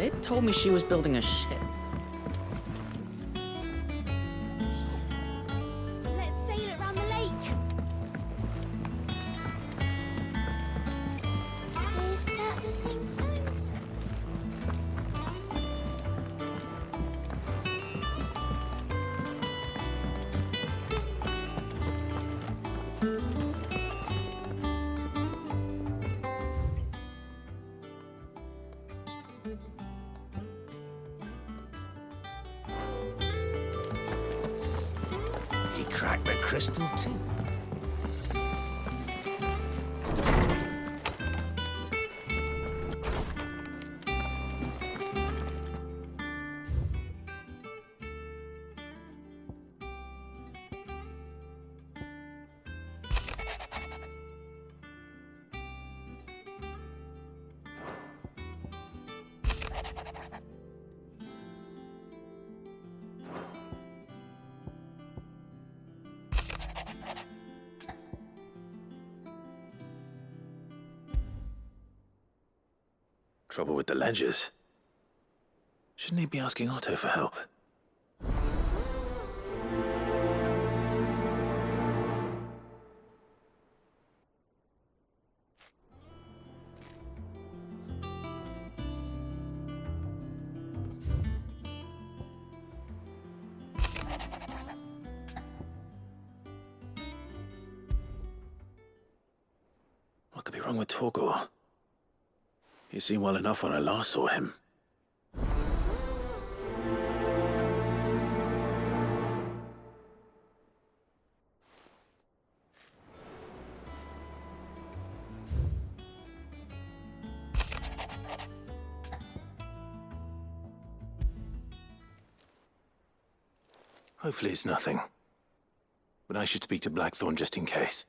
They told me she was building a ship. Let's sail it around the lake. Is that the thing too? He cracked the crystal too. Trouble with the ledgers. Shouldn't he be asking Otto for help? What could be wrong with Torgor? He seemed well enough when I last saw him. Hopefully it's nothing. But I should speak to Blackthorn just in case.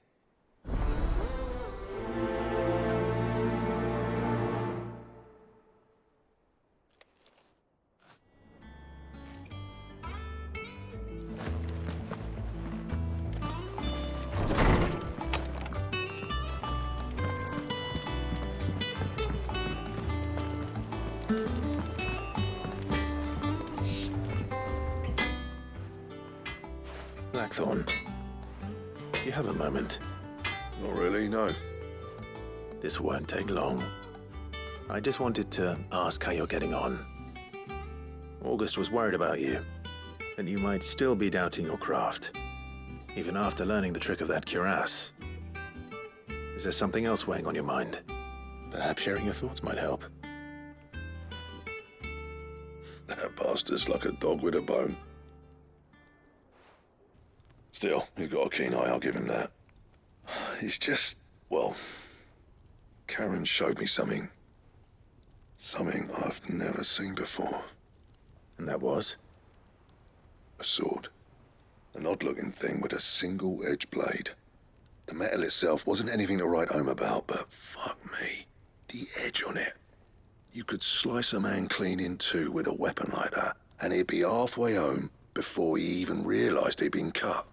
Blackthorn, do you have a moment? Not really, no. This won't take long. I just wanted to ask how you're getting on. August was worried about you, and you might still be doubting your craft, even after learning the trick of that cuirass. Is there something else weighing on your mind? Perhaps sharing your thoughts might help. That bastard's like a dog with a bone. Still, he's got a keen eye, I'll give him that. He's just, well, Karen showed me something. Something I've never seen before. And that was? A sword. An odd-looking thing with a single-edged blade. The metal itself wasn't anything to write home about, but fuck me, the edge on it. You could slice a man clean in two with a weapon like that, and he'd be halfway home before he even realised he'd been cut.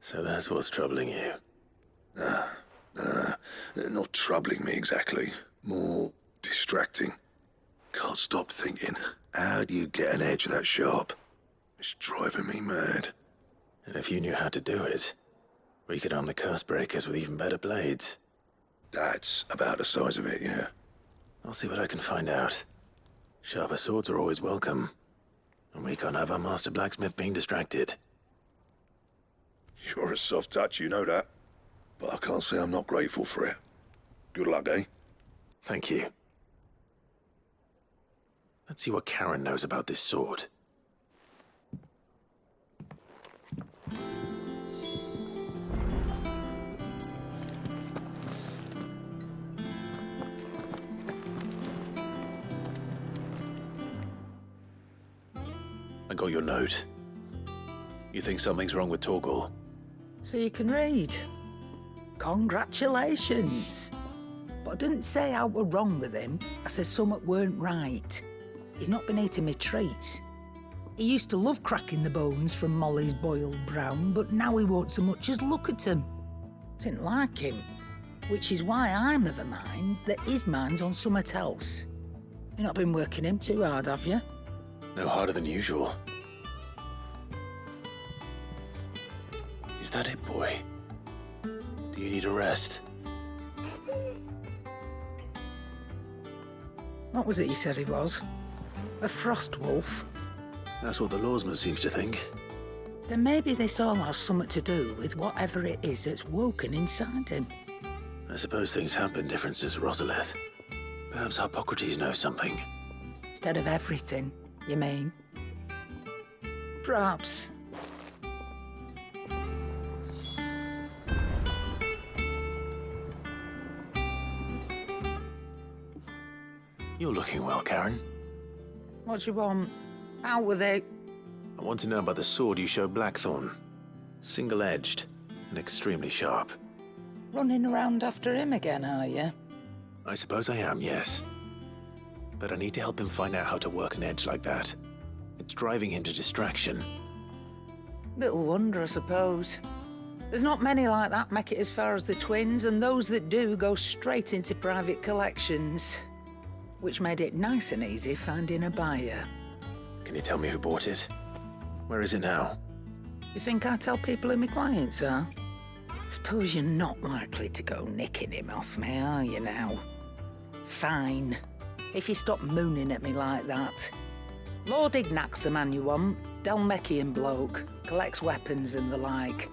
So that's what's troubling you. No. Not troubling me exactly. More distracting. Can't stop thinking, how do you get an edge that sharp? It's driving me mad. And if you knew how to do it, we could arm the curse breakers with even better blades. That's about the size of it, yeah. I'll see what I can find out. Sharper swords are always welcome. And we can't have our master blacksmith being distracted. You're a soft touch, you know that. But I can't say I'm not grateful for it. Good luck, eh? Thank you. Let's see what Karen knows about this sword. I got your note. You think something's wrong with Torgor? So you can read. Congratulations. But I didn't say I were wrong with him. I said something weren't right. He's not been eating me treats. He used to love cracking the bones from Molly's boiled brown, but now he won't so much as look at them. Didn't like him. Which is why I'm of a mind that his mind's on something else. You've not been working him too hard, have you? No harder than usual. Is that it, boy? Do you need a rest? What was it you said he was? A frost wolf? That's what the lawsman seems to think. Then maybe this all has something to do with whatever it is that's woken inside him. I suppose things have been different since Rosalith. Perhaps Hippocrates knows something. Instead of everything, you mean? Perhaps. You're looking well, Karen. What do you want? Out with it. I want to know about the sword you showed Blackthorn. Single-edged and extremely sharp. Running around after him again, are you? I suppose I am, yes. But I need to help him find out how to work an edge like that. It's driving him to distraction. Little wonder, I suppose. There's not many like that make it as far as the twins, and those that do go straight into private collections. Which made it nice and easy finding a buyer. Can you tell me who bought it? Where is it now? You think I tell people who my clients are? Suppose you're not likely to go nicking him off me, are you now? Fine. If you stop mooning at me like that. Lord Ignac's the man you want. Dalmekian bloke. Collects weapons and the like.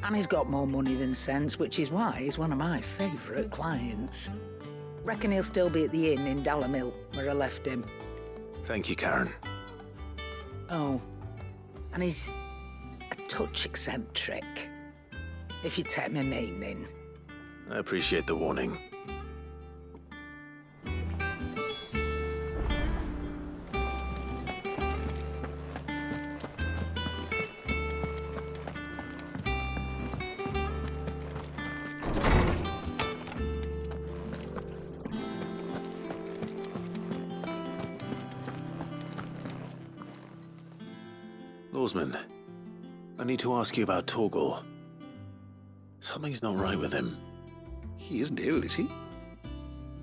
And he's got more money than sense, which is why he's one of my favourite clients. Reckon he'll still be at the inn in Dalamil, where I left him. Thank you, Karen. Oh, and he's a touch eccentric, if you take my meaning. I appreciate the warning. Lawsman, I need to ask you about Torgal. Something's not right with him. He isn't ill, is he?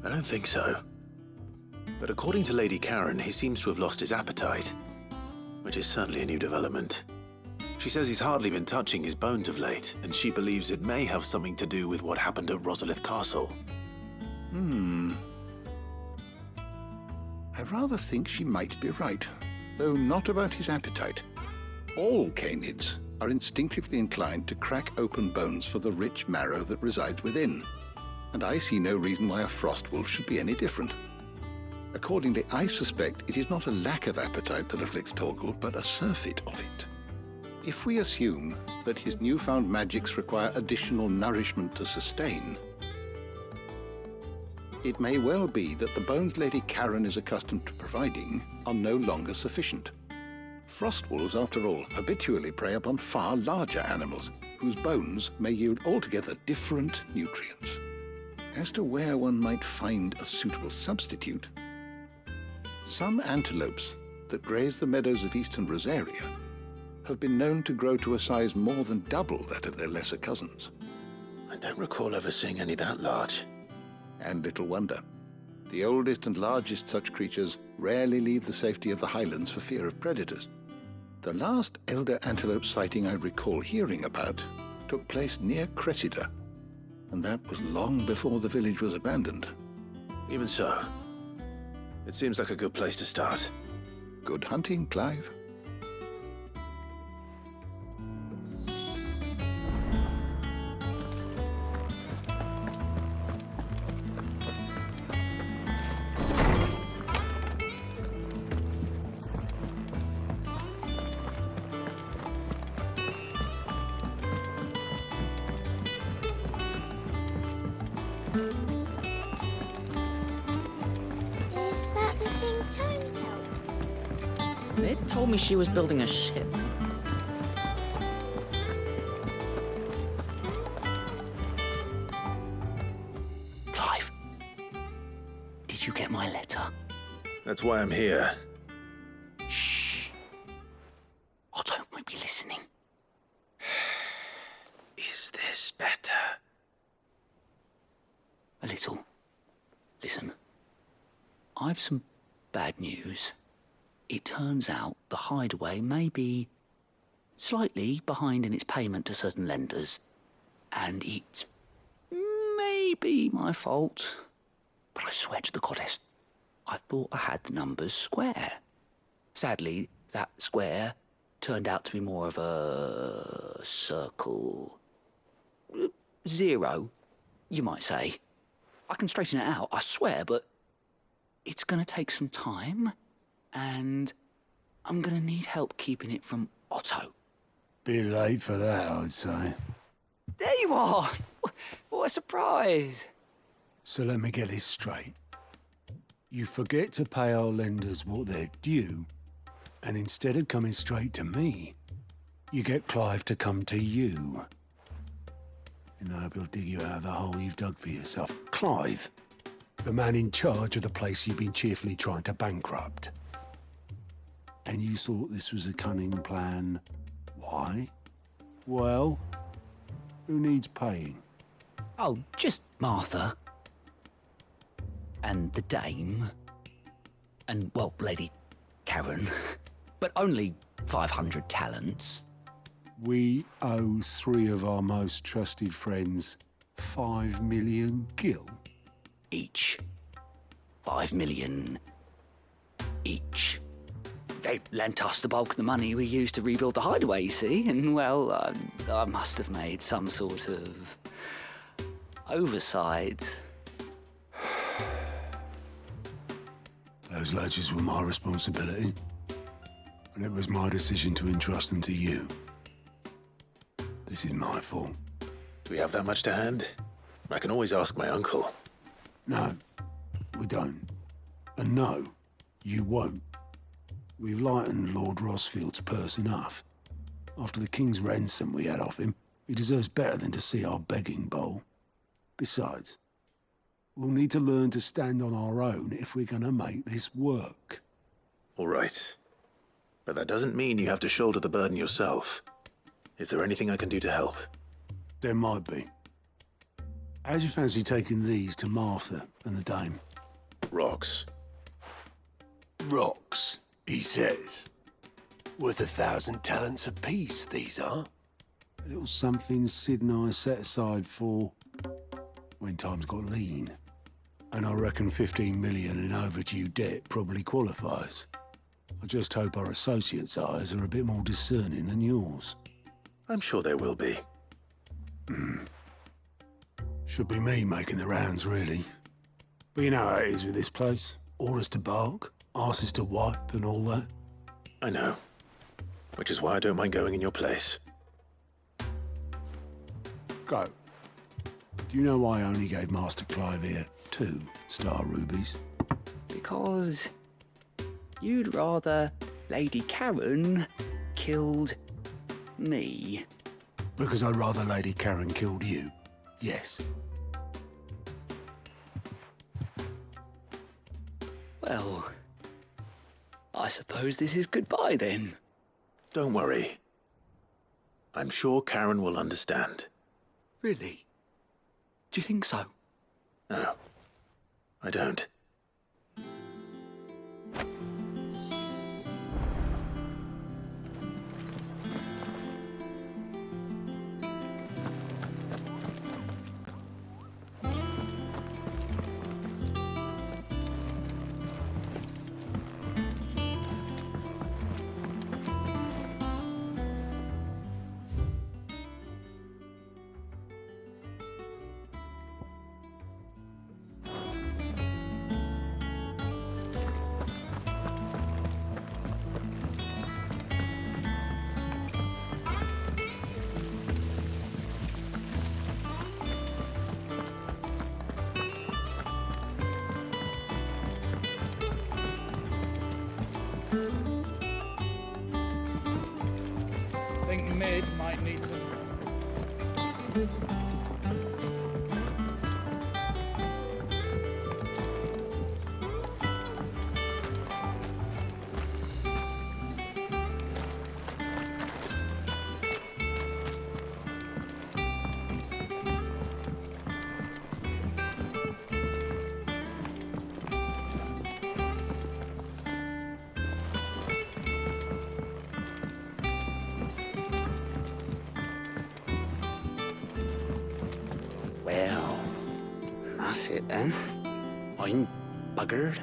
I don't think so. But according to Lady Karen, he seems to have lost his appetite, which is certainly a new development. She says he's hardly been touching his bones of late, and she believes it may have something to do with what happened at Rosalith Castle. I rather think she might be right, though not about his appetite. All canids are instinctively inclined to crack open bones for the rich marrow that resides within, and I see no reason why a frost wolf should be any different. Accordingly, I suspect it is not a lack of appetite that afflicts Torgal, but a surfeit of it. If we assume that his newfound magics require additional nourishment to sustain, it may well be that the bones Lady Karen is accustomed to providing are no longer sufficient. Frost wolves, after all, habitually prey upon far larger animals, whose bones may yield altogether different nutrients. As to where one might find a suitable substitute, some antelopes that graze the meadows of eastern Rosaria have been known to grow to a size more than double that of their lesser cousins. I don't recall ever seeing any that large. And little wonder. The oldest and largest such creatures rarely leave the safety of the highlands for fear of predators. The last elder antelope sighting I recall hearing about took place near Cressida, and that was long before the village was abandoned. Even so, it seems like a good place to start. Good hunting, Clive. Is that the thing Tomes helped? It told me she was building a ship. Clive, did you get my letter? That's why I'm here. Shh. Otto might be listening. Is this better? A little. Listen, I've some bad news. It turns out the hideaway may be slightly behind in its payment to certain lenders, and it may be my fault. But I swear to the goddess, I thought I had the numbers square. Sadly, that square turned out to be more of a circle. Zero, you might say. I can straighten it out, I swear, but it's going to take some time, and I'm going to need help keeping it from Otto. Bit late for that, I'd say. There you are! What a surprise! So let me get this straight. You forget to pay our lenders what they're due, and instead of coming straight to me, you get Clive to come to you. And I hope he'll dig you out of the hole you've dug for yourself. Clive, the man in charge of the place you've been cheerfully trying to bankrupt. And you thought this was a cunning plan. Why? Well, who needs paying? Oh, just Martha. And the dame. And, well, Lady Karen. But only 500 talents. We owe 3 of our most trusted friends 5 million gil. Each. 5 million each. They lent us the bulk of the money we used to rebuild the hideaway, you see, and, well, I must have made some sort of oversight. Those ledgers were my responsibility, and it was my decision to entrust them to you. This is my fault. Do we have that much to hand? I can always ask my uncle. No, we don't. And no, you won't. We've lightened Lord Rosfield's purse enough. After the king's ransom we had off him, he deserves better than to see our begging bowl. Besides, we'll need to learn to stand on our own if we're going to make this work. All right. But that doesn't mean you have to shoulder the burden yourself. Is there anything I can do to help? There might be. How'd you fancy taking these to Martha and the dame? Rocks. Rocks, he says. Worth 1,000 talents apiece, these are. A little something Sid and I set aside for when times got lean. And I reckon 15 million in overdue debt probably qualifies. I just hope our associates' eyes are a bit more discerning than yours. I'm sure there will be. Should be me making the rounds, really. But you know how it is with this place. Orders to bark, arses to wipe and all that. I know. Which is why I don't mind going in your place. Go. Do you know why I only gave Master Clive here 2 star rubies? Because you'd rather Lady Karen killed me. Because I'd rather Lady Karen killed you. Yes. Well, I suppose this is goodbye then. Don't worry. I'm sure Karen will understand. Really? Do you think so? No, I don't. I think mid might need some. That's it then. I'm buggered.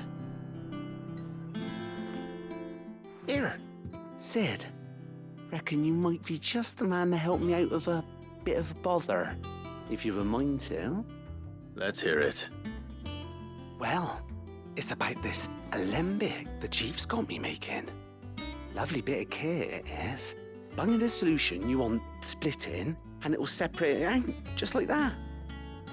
Here, Sid. Reckon you might be just the man to help me out of a bit of bother, if you've a mind to. Let's hear it. Well, it's about this alembic the chief's got me making. Lovely bit of kit it is. Bunging a solution you want splitting, and it will separate it out, just like that.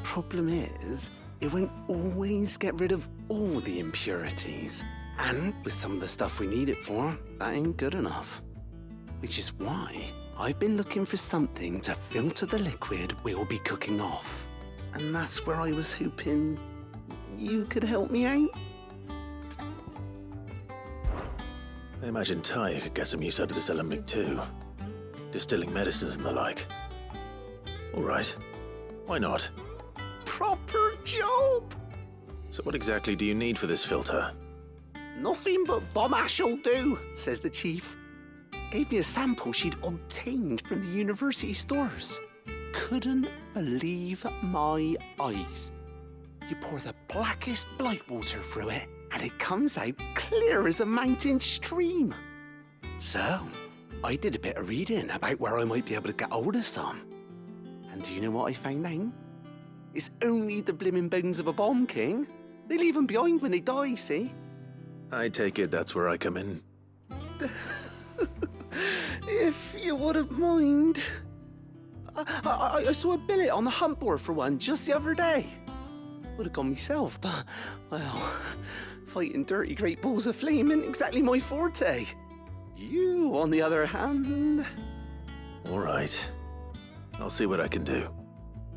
Problem is, it won't always get rid of all the impurities. And with some of the stuff we need it for, that ain't good enough. Which is why I've been looking for something to filter the liquid we'll be cooking off. And that's where I was hoping you could help me out. I imagine Ty could get some use out of this alembic too. Distilling medicines and the like. All right. Why not? Proper job! So what exactly do you need for this filter? Nothing but bomb ash'll do, says the chief. Gave me a sample she'd obtained from the university stores. Couldn't believe my eyes. You pour the blackest blight water through it, and it comes out clear as a mountain stream. So, I did a bit of reading about where I might be able to get hold of some. And do you know what I found out? It's only the blimmin' bones of a bomb king. They leave them behind when they die, see? I take it that's where I come in. If you wouldn't mind. I saw a billet on the hunt board for one just the other day. Would have gone myself, but, well, fighting dirty great balls of flame isn't exactly my forte. You, on the other hand... All right. I'll see what I can do.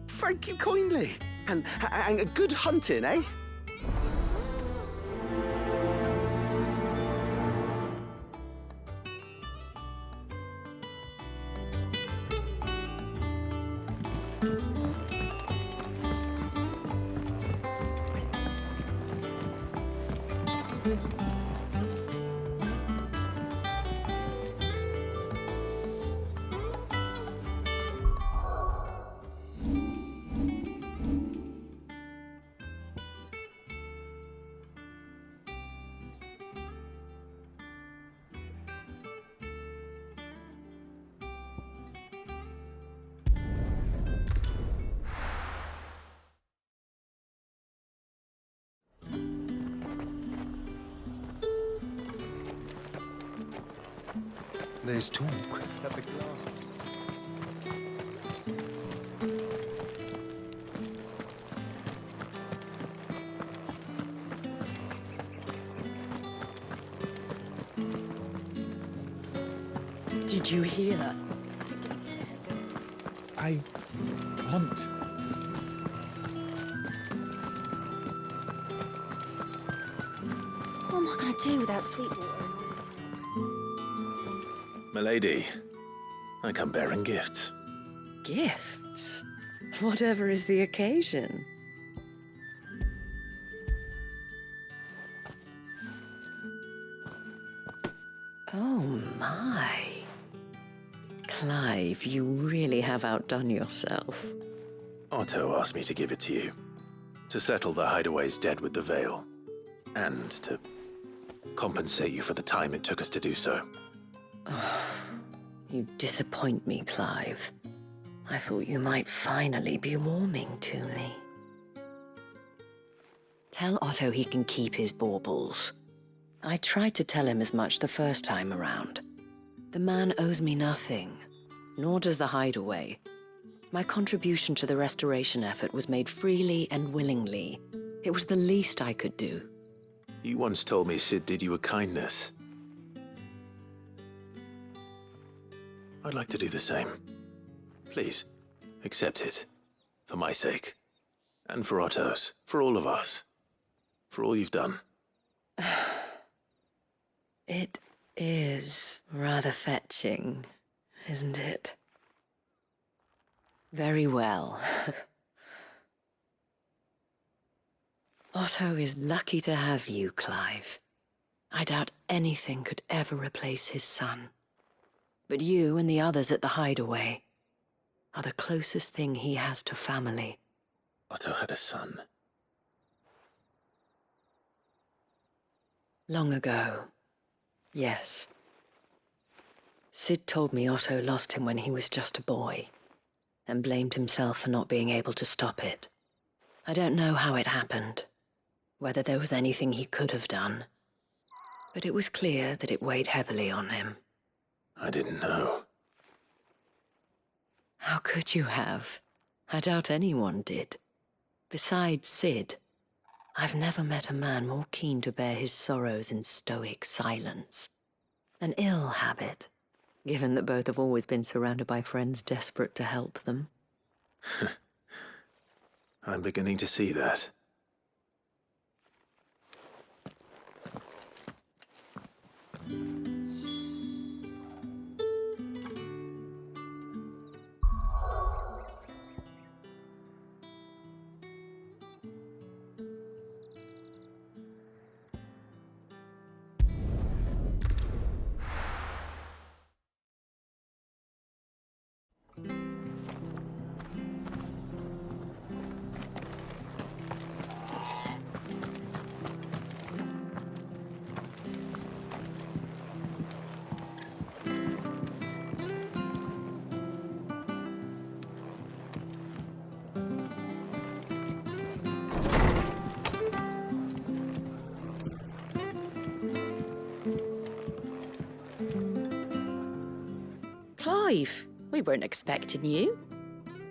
Thank you kindly. And a good hunting, eh? There's talk. Did you hear? I want to see. What am I going to do without Sweetwater? Milady, I come bearing gifts. Gifts? Whatever is the occasion. Oh my. Clive, you really have outdone yourself. Otto asked me to give it to you. To settle the hideaway's debt with the Veil. And to compensate you for the time it took us to do so. You disappoint me, Clive. I thought you might finally be warming to me. Tell Otto he can keep his baubles. I tried to tell him as much the first time around. The man owes me nothing, nor does the hideaway. My contribution to the restoration effort was made freely and willingly. It was the least I could do. You once told me Sid did you a kindness. I'd like to do the same. Please, accept it. For my sake. And for Otto's. For all of us. For all you've done. It is rather fetching, isn't it? Very well. Otto is lucky to have you, Clive. I doubt anything could ever replace his son. But you and the others at the hideaway are the closest thing he has to family. Otto had a son. Long ago, yes. Sid told me Otto lost him when he was just a boy, and blamed himself for not being able to stop it. I don't know how it happened, whether there was anything he could have done, but it was clear that it weighed heavily on him. I didn't know. How could you have? I doubt anyone did. Besides Sid, I've never met a man more keen to bear his sorrows in stoic silence. An ill habit, given that both have always been surrounded by friends desperate to help them. I'm beginning to see that. Clive, we weren't expecting you.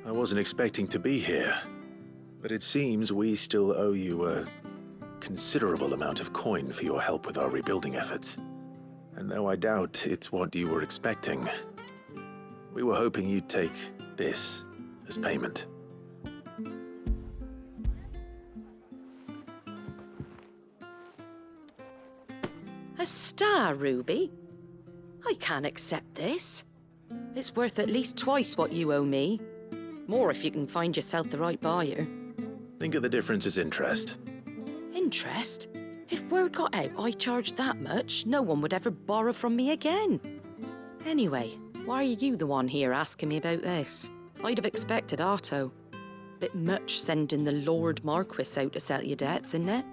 I wasn't expecting to be here, but it seems we still owe you a considerable amount of coin for your help with our rebuilding efforts. And though I doubt it's what you were expecting, we were hoping you'd take this as payment. A star ruby? I can't accept this. It's worth at least twice what you owe me. More if you can find yourself the right buyer. Think of the difference as interest. Interest? If word got out I charged that much, no one would ever borrow from me again. Anyway, why are you the one here asking me about this? I'd have expected Otto. Bit much sending the Lord Marquis out to settle your debts, isn't it?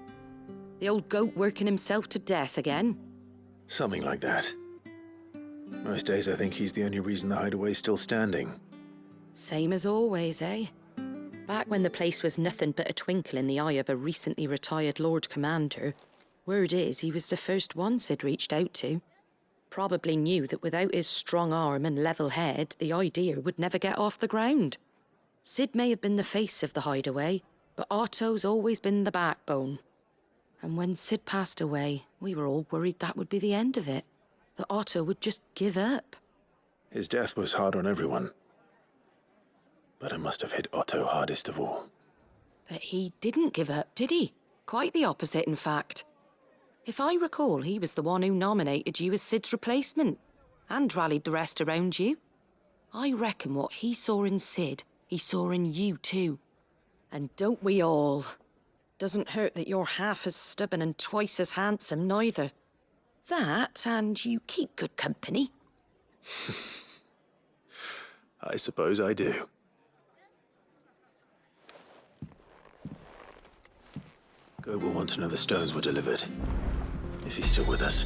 The old goat working himself to death again. Something like that. Most days I think he's the only reason the hideaway's still standing. Same as always, eh? Back when the place was nothing but a twinkle in the eye of a recently retired Lord Commander, word is he was the first one Sid reached out to. Probably knew that without his strong arm and level head, the idea would never get off the ground. Sid may have been the face of the hideaway, but Otto's always been the backbone. And when Sid passed away, we were all worried that would be the end of it. That Otto would just give up. His death was hard on everyone. But it must have hit Otto hardest of all. But he didn't give up, did he? Quite the opposite, in fact. If I recall, he was the one who nominated you as Sid's replacement, and rallied the rest around you. I reckon what he saw in Sid, he saw in you too. And don't we all? Doesn't hurt that you're half as stubborn and twice as handsome, neither. That, and you keep good company. I suppose I do. Goat will want to know the stones were delivered, if he's still with us.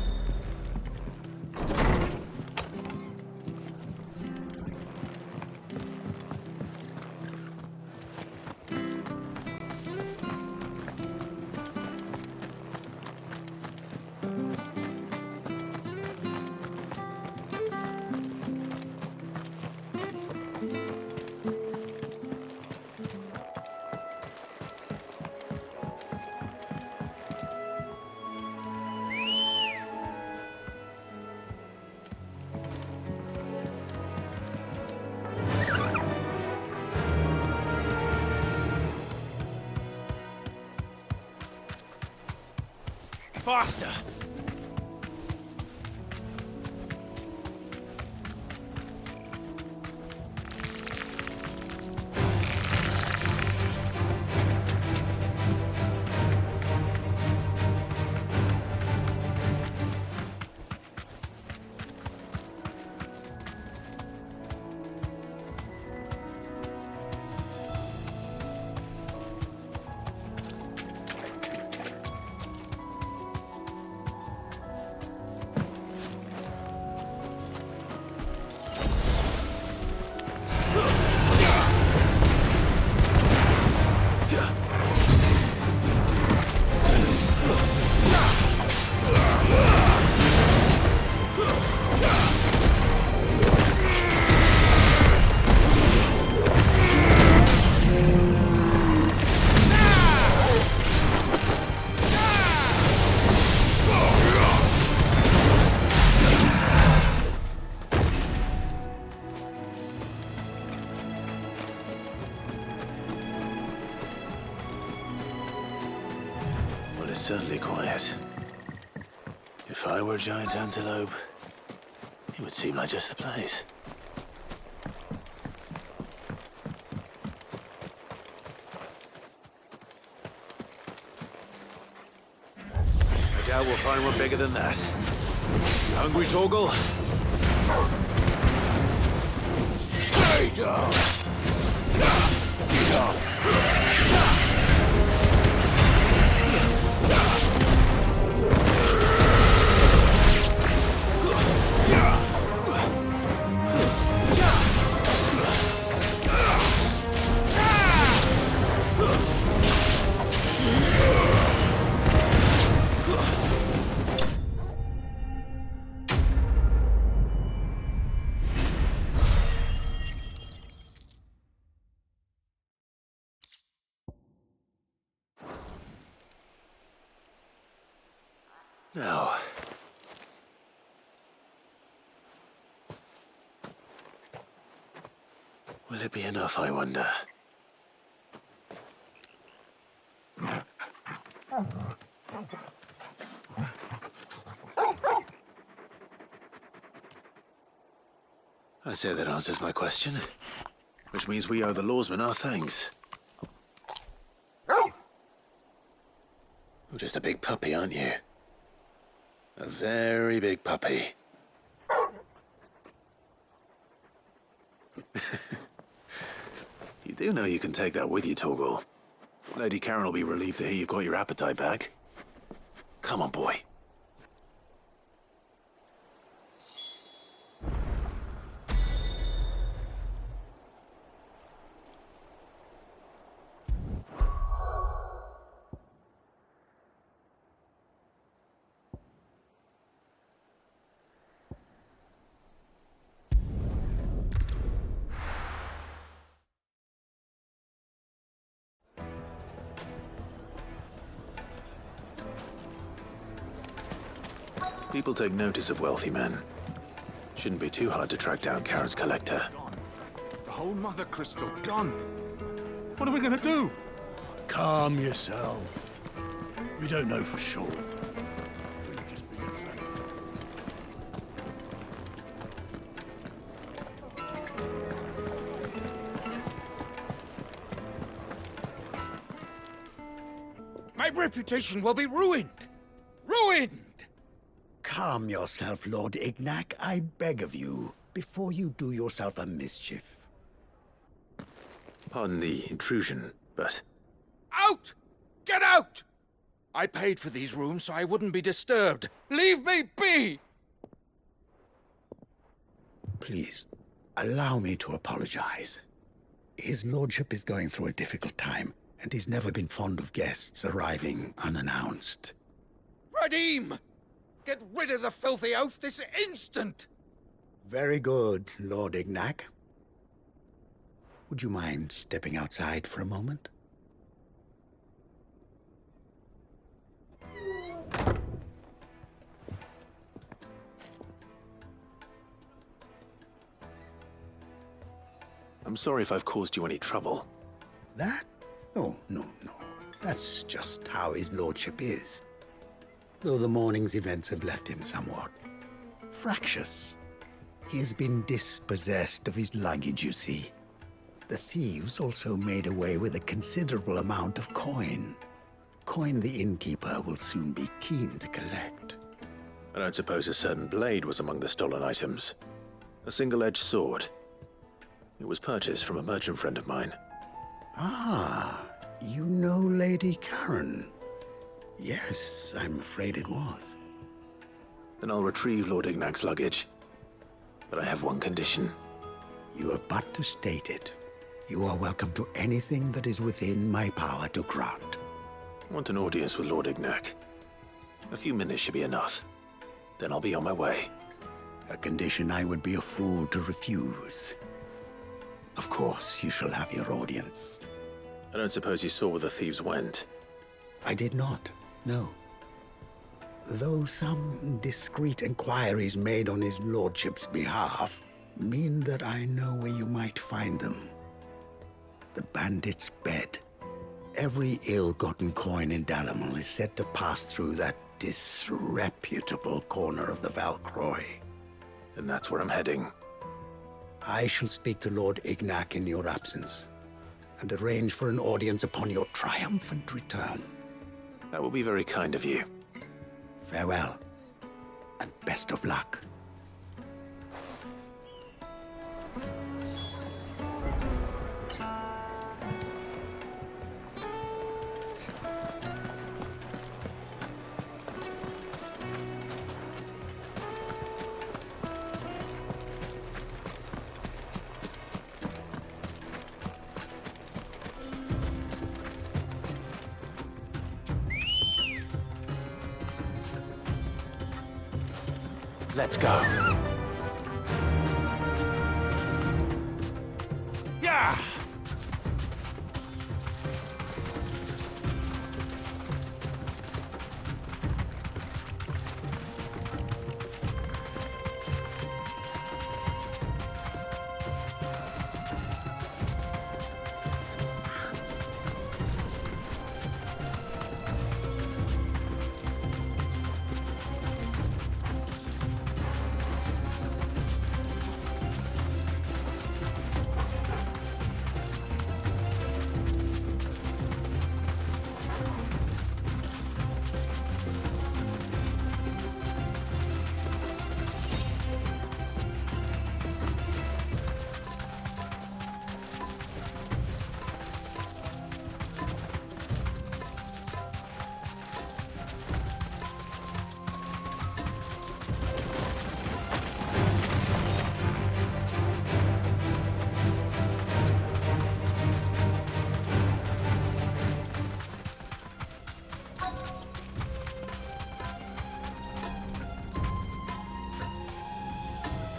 Faster! is certainly quiet. If I were a giant antelope, it would seem like just the place. I doubt we'll find one bigger than that. You hungry, Torgal? Stay down! Now, will it be enough, I wonder? I say that answers my question, which means we owe the lawsman our thanks. You're just a big puppy, aren't you? A very big puppy. You do know you can take that with you, Torgal. Lady Karen will be relieved to hear you've got your appetite back. Come on, boy. People take notice of wealthy men. Shouldn't be too hard to track down Karen's collector. The whole mother crystal gone. What are we gonna do? Calm yourself. We don't know for sure. Could just be a trap. My reputation will be ruined. Ruined! Calm yourself, Lord Ignac, I beg of you, before you do yourself a mischief. Pardon the intrusion, but... Out! Get out! I paid for these rooms so I wouldn't be disturbed. Leave me be! Please, allow me to apologize. His lordship is going through a difficult time, and he's never been fond of guests arriving unannounced. Radim! Get rid of the filthy oaf this instant! Very good, Lord Ignac. Would you mind stepping outside for a moment? I'm sorry if I've caused you any trouble. That? Oh, no. That's just how his lordship is. Though the morning's events have left him somewhat fractious. He has been dispossessed of his luggage, you see. The thieves also made away with a considerable amount of coin. Coin the innkeeper will soon be keen to collect. I don't suppose a certain blade was among the stolen items. A single-edged sword. It was purchased from a merchant friend of mine. Ah, you know Lady Karen. Yes, I'm afraid it was. Then I'll retrieve Lord Ignac's luggage. But I have one condition. You have but to state it. You are welcome to anything that is within my power to grant. I want an audience with Lord Ignac. A few minutes should be enough. Then I'll be on my way. A condition I would be a fool to refuse. Of course, you shall have your audience. I don't suppose you saw where the thieves went. I did not, no. Though some discreet inquiries made on his lordship's behalf mean that I know where you might find them. The bandit's bed Every ill-gotten coin in Dalamel is said to pass through that disreputable corner of the Valcroy. And that's where I'm heading. I shall speak to Lord Ignac in your absence and arrange for an audience upon your triumphant return. That will be very kind of you. Farewell, and best of luck. Let's go. Yeah!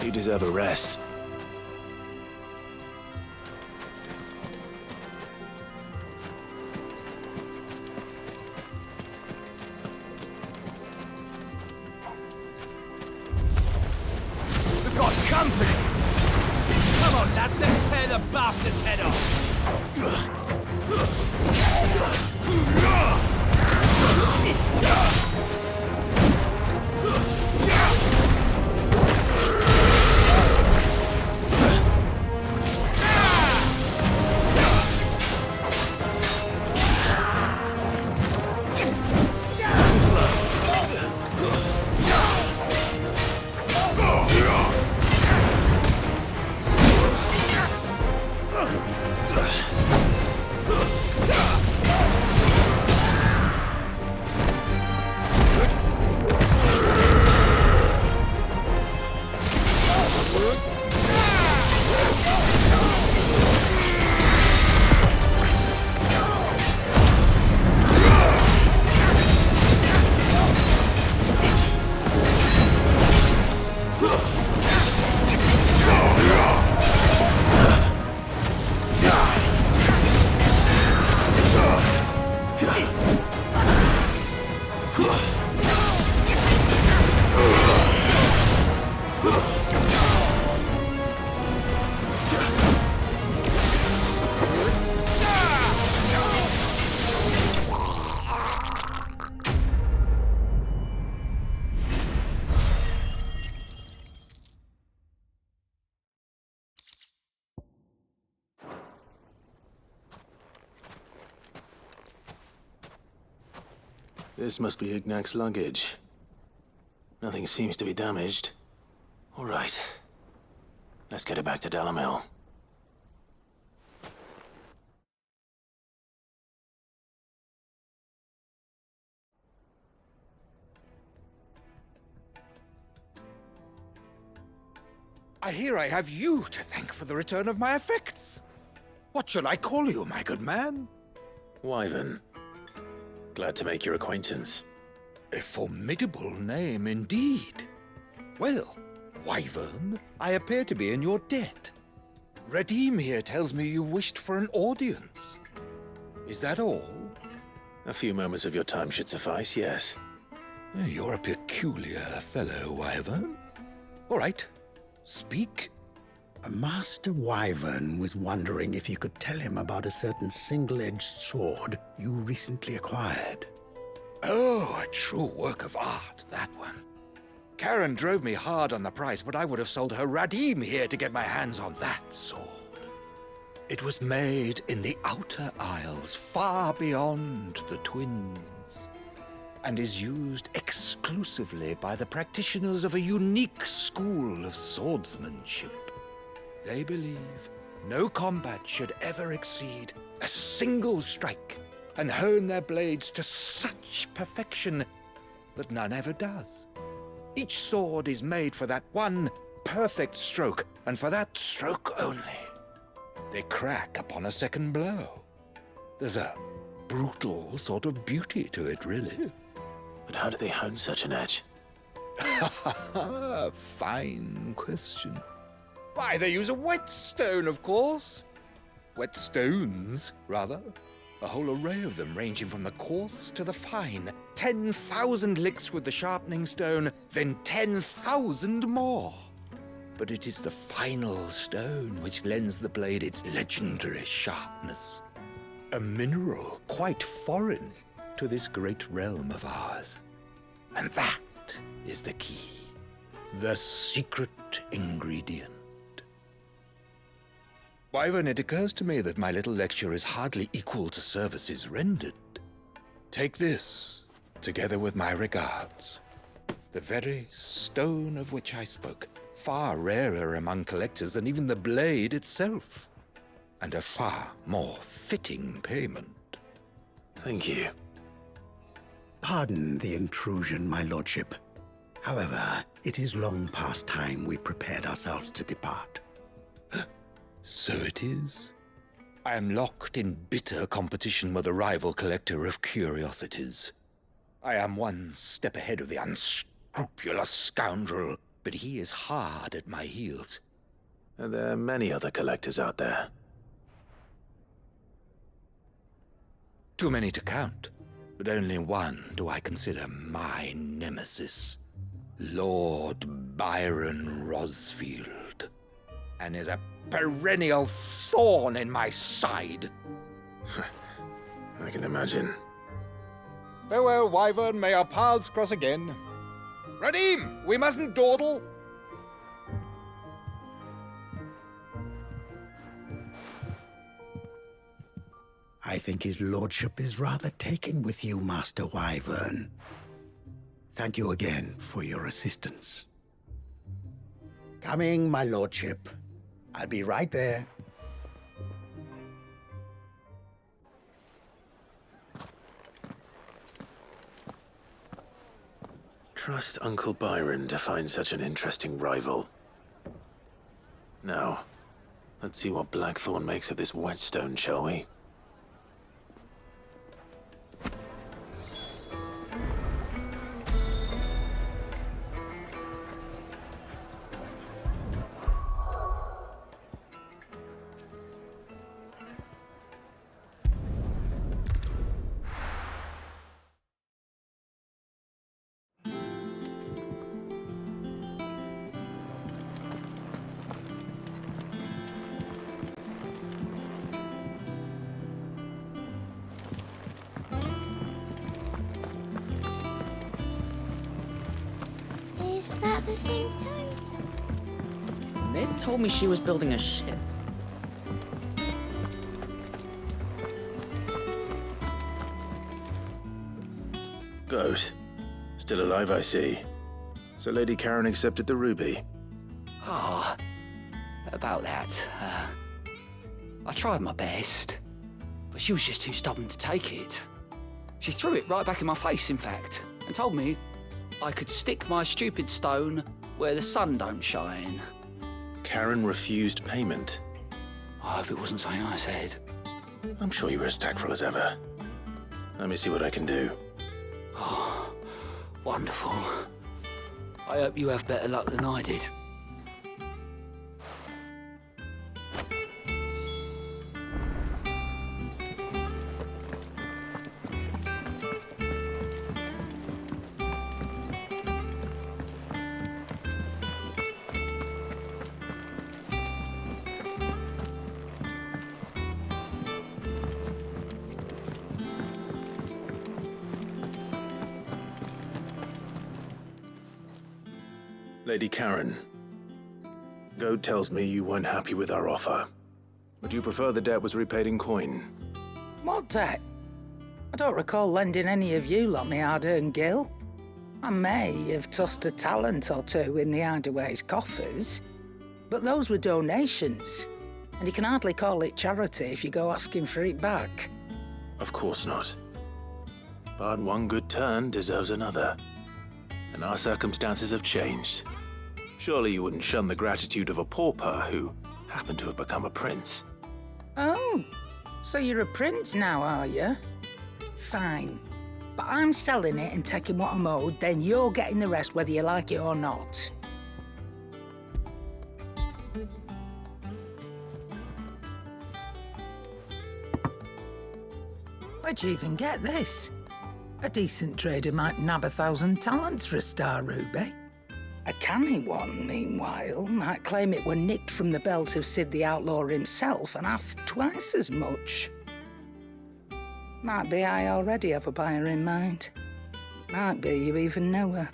You deserve a rest. We've got company! Come on, lads, let's tear the bastard's head off! This must be Ignac's luggage. Nothing seems to be damaged. All right. Let's get it back to Dalamel. I hear I have you to thank for the return of my effects. What shall I call you, my good man? Wyvern. Glad to make your acquaintance. A formidable name indeed. Well, Wyvern, I appear to be in your debt. Redeem here tells me you wished for an audience. Is that all? A few moments of your time should suffice, yes. You're a peculiar fellow, Wyvern. All right, speak. Master Wyvern was wondering if you could tell him about a certain single-edged sword you recently acquired. Oh, a true work of art, that one. Karen drove me hard on the price, but I would have sold her Radim here to get my hands on that sword. It was made in the Outer Isles, far beyond the Twins, and is used exclusively by the practitioners of a unique school of swordsmanship. They believe no combat should ever exceed a single strike and hone their blades to such perfection that none ever does. Each sword is made for that one perfect stroke, and for that stroke only. They crack upon a second blow. There's a brutal sort of beauty to it, really. But how do they hone such an edge? Fine question. Why, they use a whetstone, of course. Whetstones, rather. A whole array of them, ranging from the coarse to the fine. 10,000 licks with the sharpening stone, then 10,000 more. But it is the final stone which lends the blade its legendary sharpness. A mineral quite foreign to this great realm of ours. And that is the key. The secret ingredient. Wyvern, it occurs to me that my little lecture is hardly equal to services rendered. Take this, together with my regards. The very stone of which I spoke, far rarer among collectors than even the blade itself, and a far more fitting payment. Thank you. Pardon the intrusion, my lordship. However, it is long past time we prepared ourselves to depart. So it is. I am locked in bitter competition with a rival collector of curiosities. I am one step ahead of the unscrupulous scoundrel, but he is hard at my heels. Are there many other collectors out there? Too many to count, but only one do I consider my nemesis, Lord Byron Rosfield, and is a perennial thorn in my side. I can imagine. Farewell, Wyvern. May our paths cross again. Radim, we mustn't dawdle. I think his lordship is rather taken with you, Master Wyvern. Thank you again for your assistance. Coming, my lordship. I'll be right there. Trust Uncle Byron to find such an interesting rival. Now, let's see what Blackthorn makes of this whetstone, shall we? Is that the same Tomes? Mid told me she was building a ship. Goat. Still alive, I see. So Lady Karen accepted the ruby. Ah, about that. I tried my best, but she was just too stubborn to take it. She threw it right back in my face, in fact, and told me I could stick my stupid stone where the sun don't shine. Karen refused payment. I hope it wasn't something I said. I'm sure you were as tactful as ever. Let me see what I can do. Oh, wonderful. I hope you have better luck than I did. Lady Karen, Goat tells me you weren't happy with our offer. Would you prefer the debt was repaid in coin? What debt? I don't recall lending any of you lot me hard-earned gil. I may have tossed a talent or two in the Hideaway's coffers, but those were donations, and you can hardly call it charity if you go asking for it back. Of course not. But one good turn deserves another. And our circumstances have changed. Surely you wouldn't shun the gratitude of a pauper who happened to have become a prince. Oh, so you're a prince now, are you? Fine. But I'm selling it and taking what I'm owed, then you're getting the rest whether you like it or not. Where'd you even get this? A decent trader might nab 1,000 talents for a star ruby. A canny one, meanwhile, might claim it were nicked from the belt of Sid the Outlaw himself and ask twice as much. Might be I already have a buyer in mind. Might be you even know her.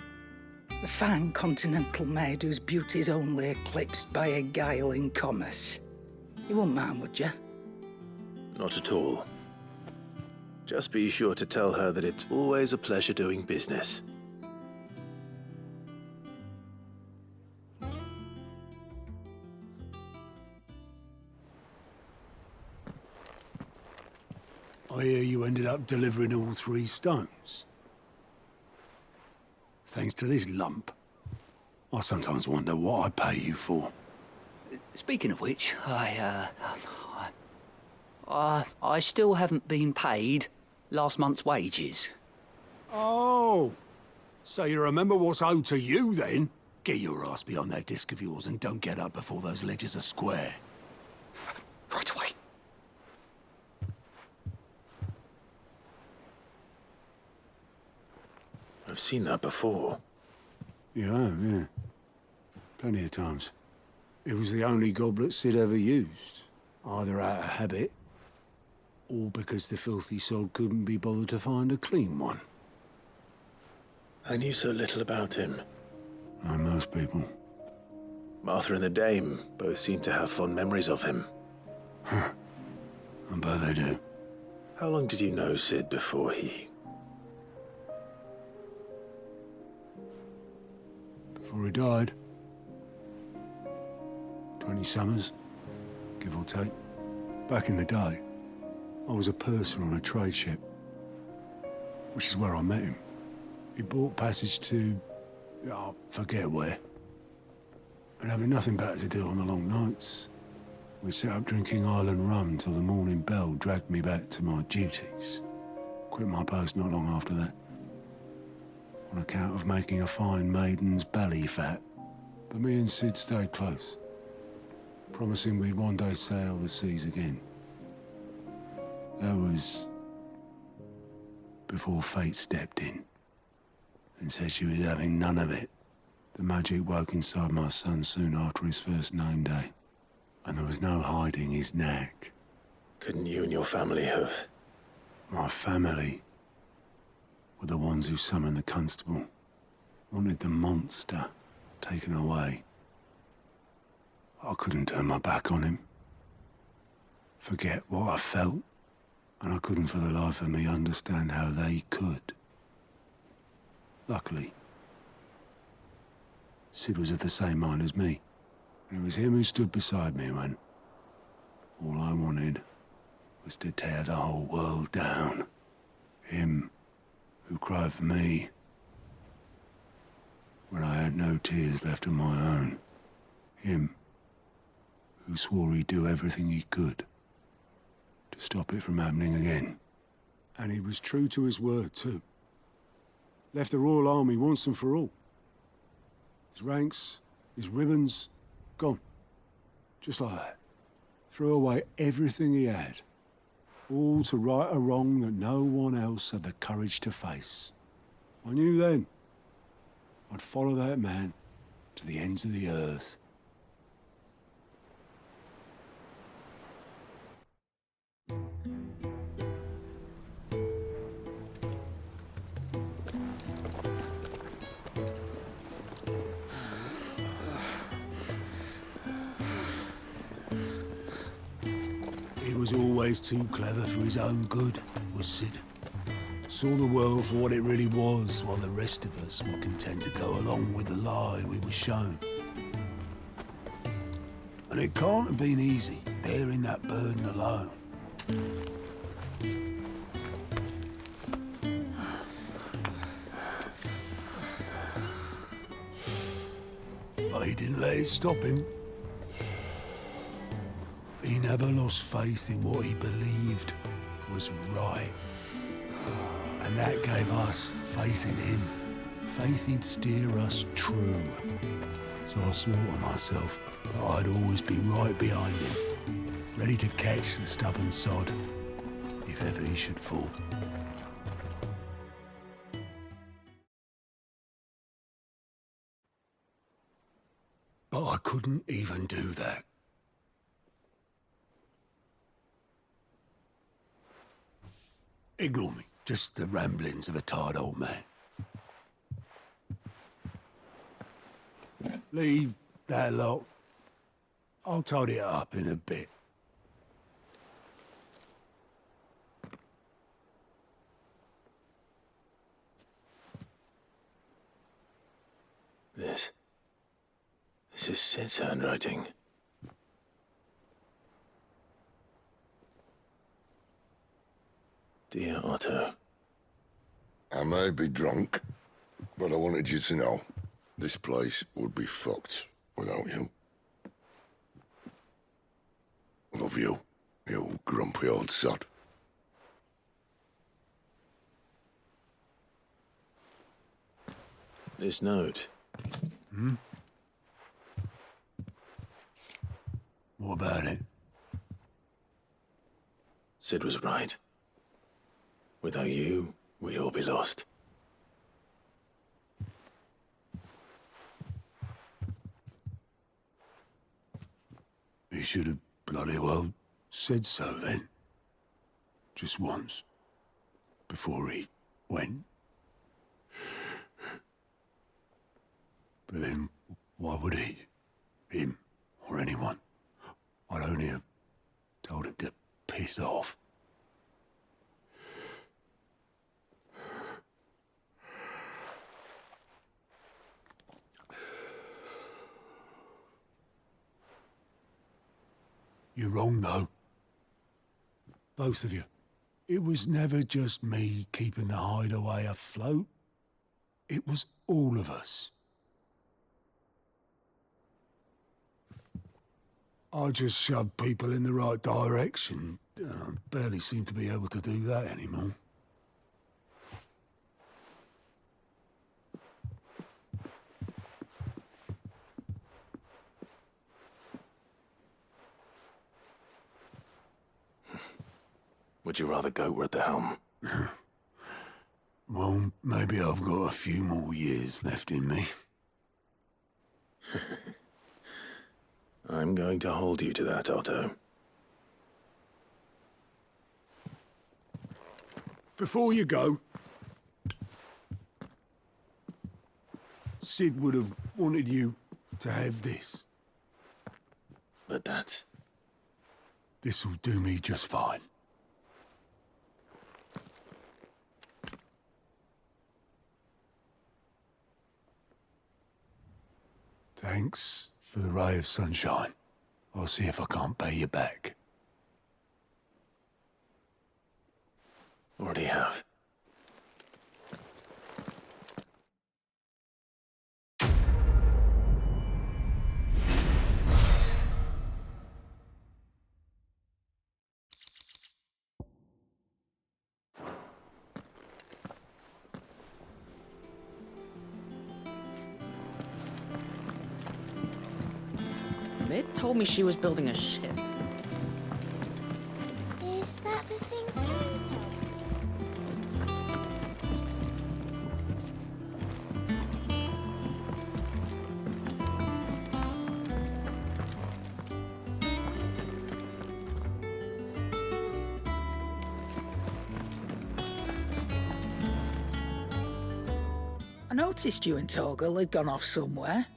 A fine continental maid whose beauty's only eclipsed by a guile in commerce. You wouldn't mind, would you? Not at all. Just be sure to tell her that it's always a pleasure doing business. I hear you ended up delivering all 3 stones. Thanks to this lump. I sometimes wonder what I pay you for. Speaking of which, I still haven't been paid last month's wages. Oh, so you remember what's owed to you then? Get your ass behind that disc of yours and don't get up before those ledgers are square. Right away. I've seen that before. You have, yeah. Plenty of times. It was the only goblet Sid ever used, either out of habit or because the filthy sod couldn't be bothered to find a clean one. I knew so little about him. Like most people. Martha and the Dame both seem to have fond memories of him. I bet they do. How long did you know Sid before he... Before he died? 20 summers, give or take. Back in the day, I was a purser on a trade ship, which is where I met him. He bought passage to... I forget where. And having nothing better to do on the long nights, we set up drinking island rum till the morning bell dragged me back to my duties. Quit my post not long after that, on account of making a fine maiden's belly fat. But me and Sid stayed close, promising we'd one day sail the seas again. That was before fate stepped in and said she was having none of it. The magic woke inside my son soon after his first name day, and there was no hiding his knack. Couldn't you and your family have... My family were the ones who summoned the constable, wanted the monster taken away. I couldn't turn my back on him, forget what I felt, and I couldn't for the life of me understand how they could. Luckily, Sid was of the same mind as me. It was him who stood beside me when all I wanted was to tear the whole world down. Him who cried for me when I had no tears left of my own. Him who swore he'd do everything he could to stop it from happening again. And he was true to his word, too. Left the Royal Army once and for all. His ranks, his ribbons, gone. Just like that. Threw away everything he had. All to right a wrong that no one else had the courage to face. I knew then I'd follow that man to the ends of the earth. He was always too clever for his own good, was Sid. Saw the world for what it really was, while the rest of us were content to go along with the lie we were shown. And it can't have been easy, bearing that burden alone. But he didn't let it stop him. He never lost faith in what he believed was right. And that gave us faith in him. Faith he'd steer us true. So I swore to myself that I'd always be right behind him, ready to catch the stubborn sod if ever he should fall. But I couldn't even do that. Ignore me. Just the ramblings of a tired old man. Leave that lot. I'll tidy it up in a bit. This is Sid's handwriting. Dear Otto. I may be drunk, but I wanted you to know this place would be fucked without you. Love you, you grumpy old sod. This note. Hmm? What about it? Sid was right. Without you, we'd all be lost. He should have bloody well said so then. Just once. Before he went. But then, why would he? Him, or anyone? I'd only have told him to piss off. You're wrong, though. Both of you. It was never just me keeping the hideaway afloat. It was all of us. I just shoved people in the right direction, and I barely seem to be able to do that anymore. Would you rather go at the helm? Well, maybe I've got a few more years left in me. I'm going to hold you to that, Otto. Before you go, Sid would have wanted you to have this. But that's... This'll do me just fine. Thanks for the ray of sunshine. I'll see if I can't pay you back. Already have. Mid told me she was building a ship. Is that the thing Tom's help? I noticed you and Torgal had gone off somewhere.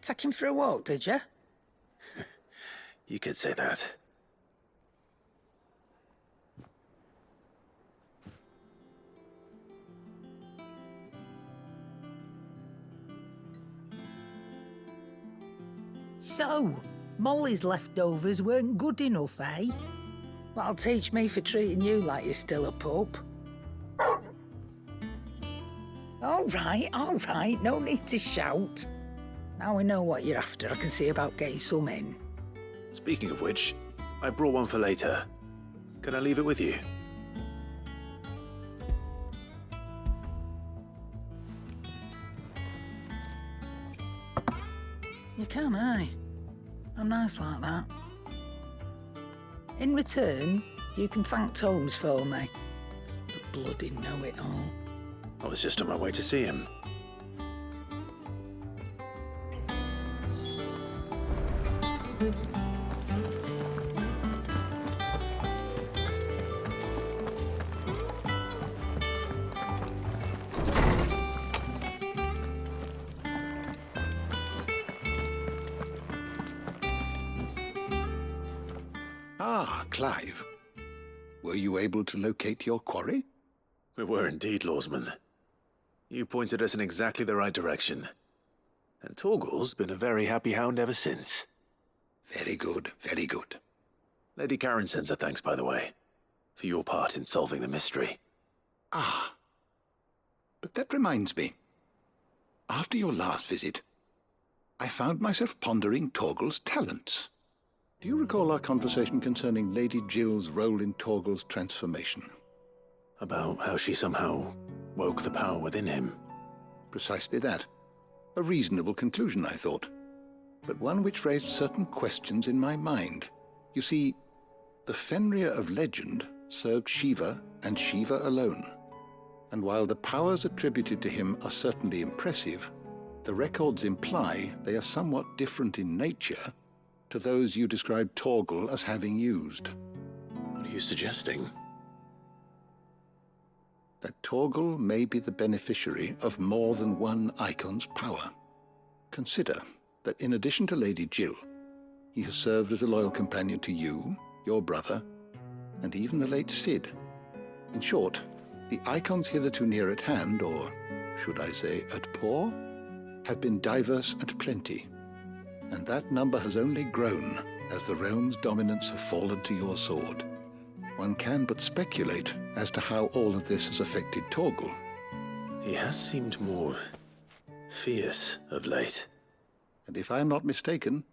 Take him for a walk, did you? You could say that. So, Molly's leftovers weren't good enough, eh? That'll teach me for treating you like you're still a pup. All right, no need to shout. Now we know what you're after, I can see about getting some in. Speaking of which, I brought one for later. Can I leave it with you? You can, aye. I'm nice like that. In return, you can thank Tomes for me. The bloody know-it-all. I was just on my way to see him. Ah, Clive. Were you able to locate your quarry? We were indeed, Lawsman. You pointed us in exactly the right direction. And Torgal's been a very happy hound ever since. Very good, very good. Lady Karen sends her thanks, by the way, for your part in solving the mystery. Ah. But that reminds me. After your last visit, I found myself pondering Torgal's talents. Do you recall our conversation concerning Lady Jill's role in Torgal's transformation? About how she somehow woke the power within him. Precisely that. A reasonable conclusion, I thought, but one which raised certain questions in my mind. You see, the Fenrir of legend served Shiva and Shiva alone. And while the powers attributed to him are certainly impressive, the records imply they are somewhat different in nature to those you described Torgal as having used. What are you suggesting? That Torgal may be the beneficiary of more than one icon's power. Consider that in addition to Lady Jill, he has served as a loyal companion to you, your brother, and even the late Cid. In short, the icons hitherto near at hand, or should I say at paw, have been diverse and plenty, and that number has only grown as the realm's dominance have fallen to your sword. One can but speculate as to how all of this has affected Torgal. He has seemed more fierce of late. And if I am not mistaken,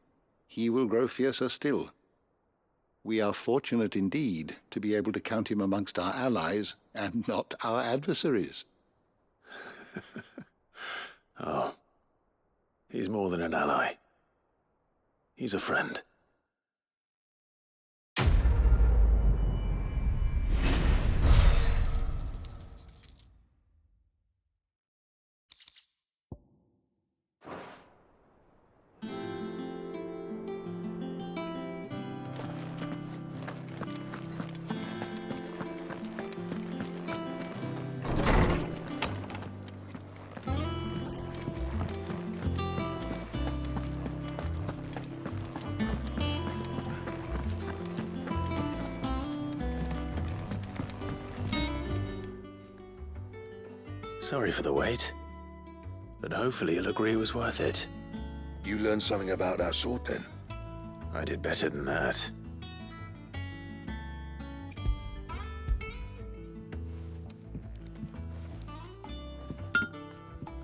he will grow fiercer still. We are fortunate indeed to be able to count him amongst our allies and not our adversaries. Oh, he's more than an ally. He's a friend. Sorry for the wait, but hopefully you'll agree it was worth it. You learned something about that sword then? I did better than that.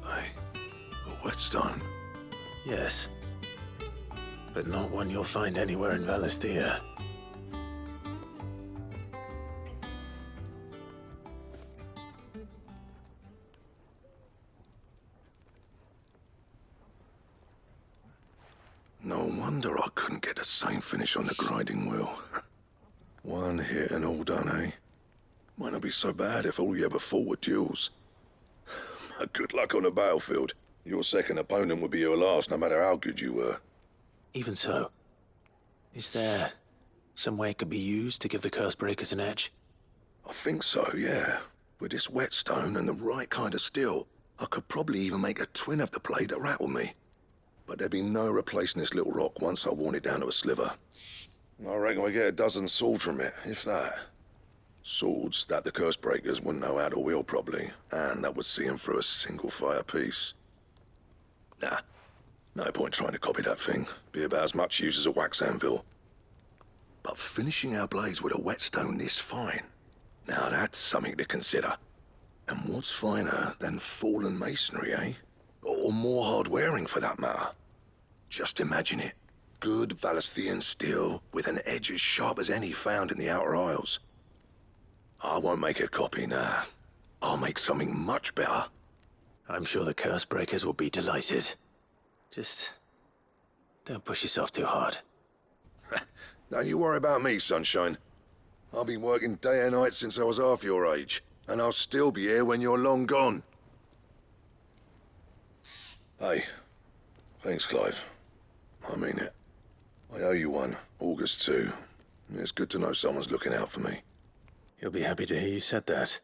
A whetstone? Yes, but not one you'll find anywhere in Valisthea. No wonder I couldn't get the same finish on the grinding wheel. One hit and all done, eh? Might not be so bad if all you ever fought were duels. Good luck on the battlefield. Your second opponent would be your last, no matter how good you were. Even so, is there some way it could be used to give the curse breakers an edge? I think so, yeah. With this whetstone and the right kind of steel, I could probably even make a twin of the blade that rattled me. But there'd be no replacing this little rock once I worn it down to a sliver. I reckon we get a dozen swords from it, if that. Swords that the curse breakers wouldn't know how to wield properly, and that would see them through a single fire piece. Nah, No point trying to copy that thing. Be about as much use as a wax anvil. But finishing our blades with a whetstone this fine, now that's something to consider. And what's finer than fallen masonry, eh? Or more hard-wearing, for that matter. Just imagine it. Good Valisthian steel with an edge as sharp as any found in the Outer Isles. I won't make a copy, nah. I'll make something much better. I'm sure the curse breakers will be delighted. Just don't push yourself too hard. Don't you worry about me, sunshine. I've been working day and night since I was half your age, and I'll still be here when you're long gone. Hey, thanks, Clive. I mean it. I owe you one, August too. It's good to know someone's looking out for me. You'll be happy to hear you said that.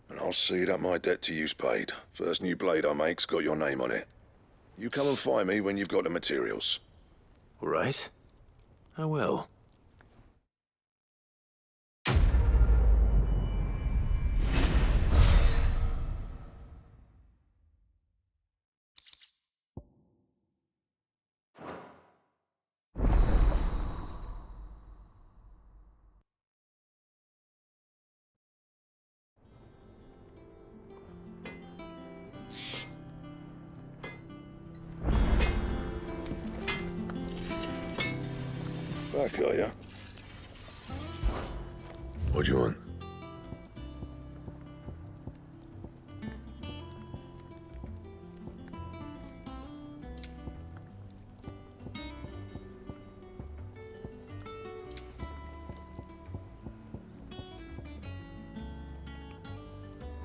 And I'll see that my debt to you's paid. First new blade I make's got your name on it. You come and find me when you've got the materials. All right. I will. Back, are ya? What do you want?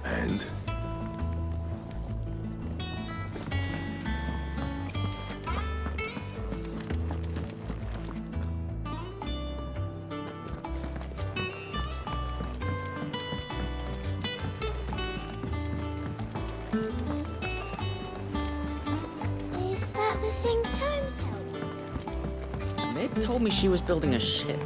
And? Is that the thing Tomes helped? Mid told me she was building a ship.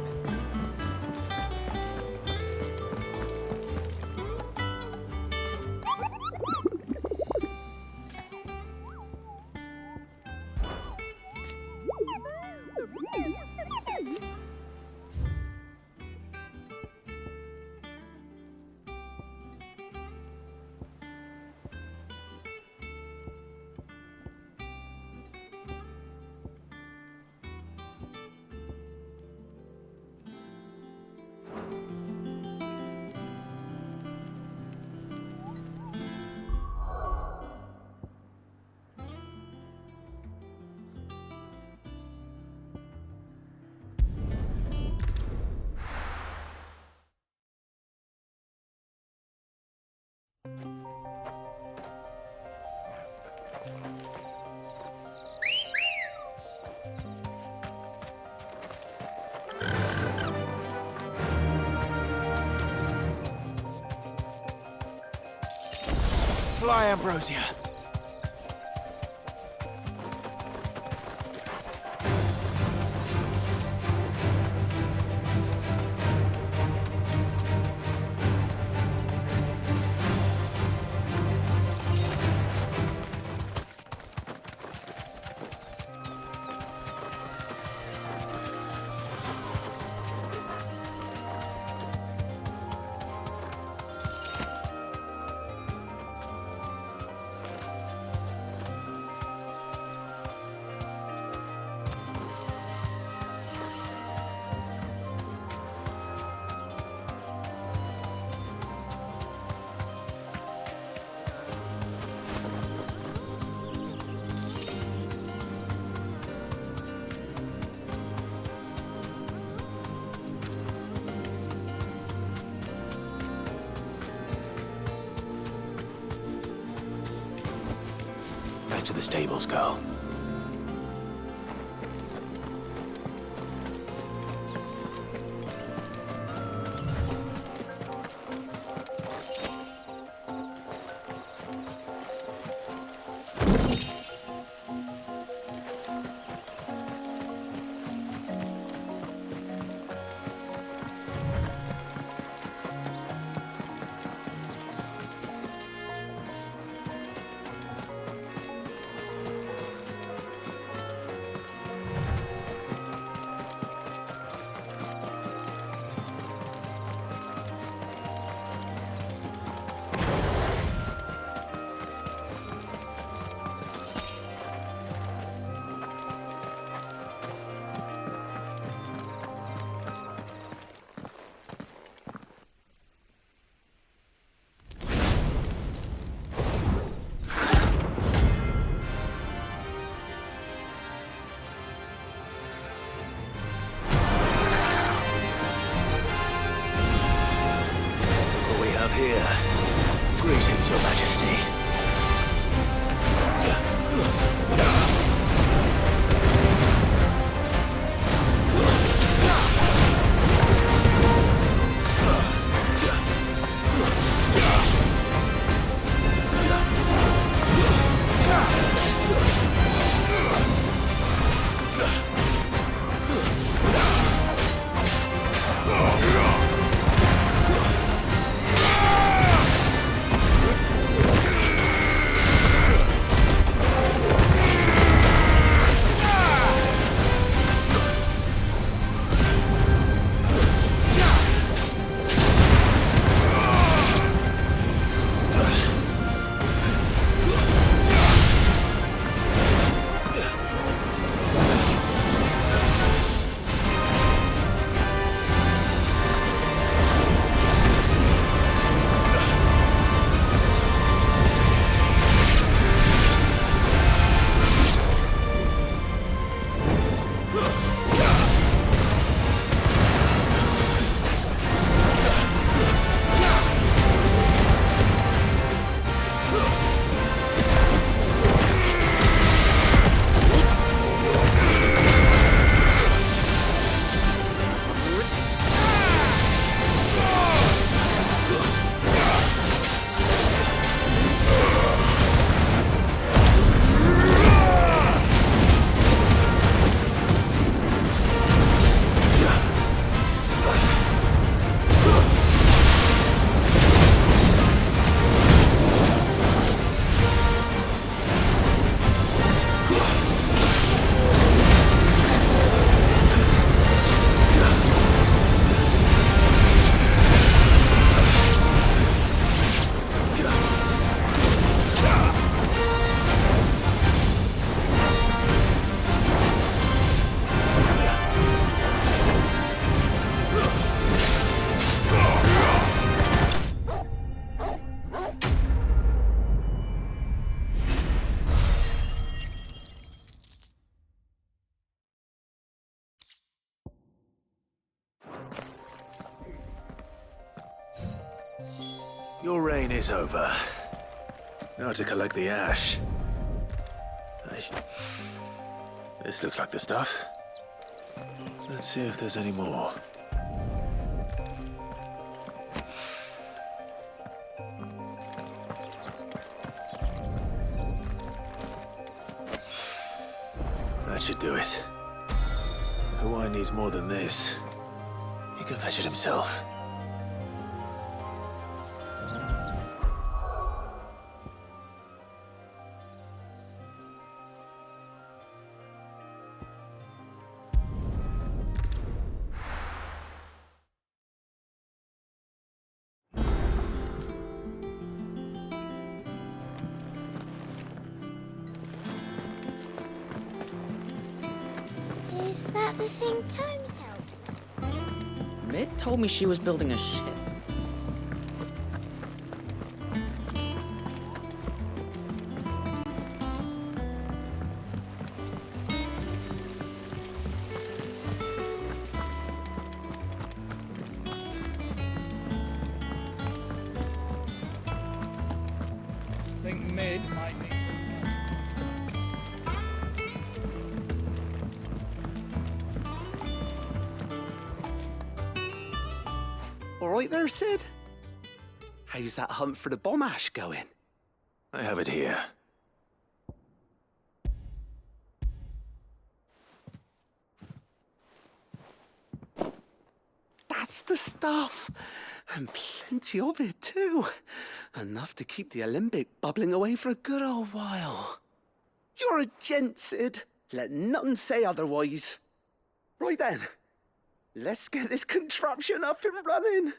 Fly, Ambrosia. Back to the stables, girl. here. Greetings, Your Majesty. Your reign is over. Now to collect the ash. This looks like the stuff. Let's see if there's any more. That should do it. If the wine needs more than this, he can fetch it himself. Is that the thing Tomes helped? Mid told me she was building a ship. I think Mid might need some. All right there, Sid? How's that hunt for the bomb ash going? I have it here. That's the stuff. And plenty of it, too. Enough to keep the Olympic bubbling away for a good old while. You're a gent, Sid. Let none say otherwise. Right then. Let's get this contraption up and running.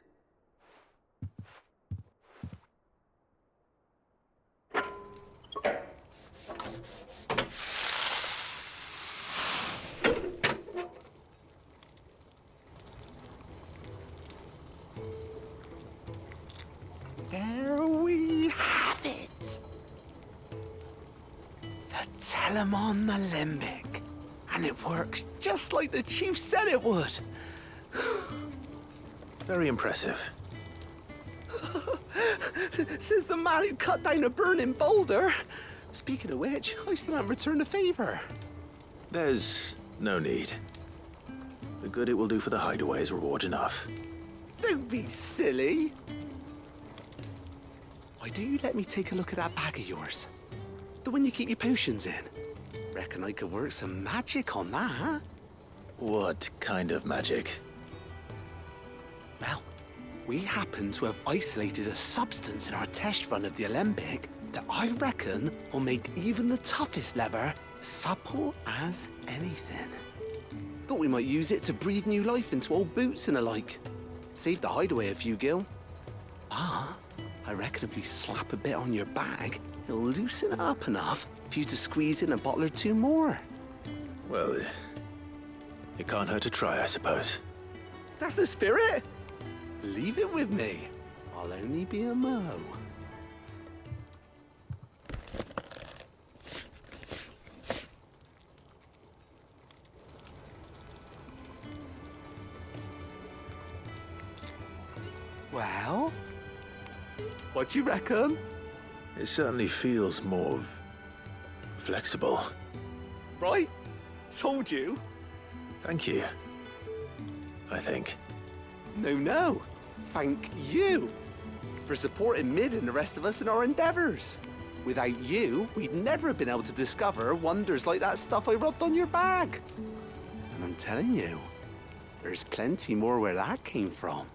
There we have it. The Telemon Alembic. And it works just like the chief said it would. Very impressive. Says the man who cut down a burning boulder. Speaking of which, I still haven't returned the favour. There's no need. The good it will do for the hideaway is reward enough. Don't be silly. Why don't you let me take a look at that bag of yours? The one you keep your potions in. Reckon I could work some magic on that, huh? What kind of magic? Well, we happen to have isolated a substance in our test run of the Olympic that I reckon will make even the toughest lever supple as anything. Thought we might use it to breathe new life into old boots and the like. Save the hideaway a few gil. Ah, I reckon if we slap a bit on your bag, it'll loosen it up enough for you to squeeze in a bottle or two more. Well, it can't hurt to try, I suppose. That's the spirit. Leave it with me. I'll only be a mo. Well, what do you reckon? It certainly feels more flexible. Right? Told you. Thank you. I think. No. Thank you for supporting Mid and the rest of us in our endeavours. Without you, we'd never have been able to discover wonders like that stuff I rubbed on your bag. And I'm telling you, there's plenty more where that came from.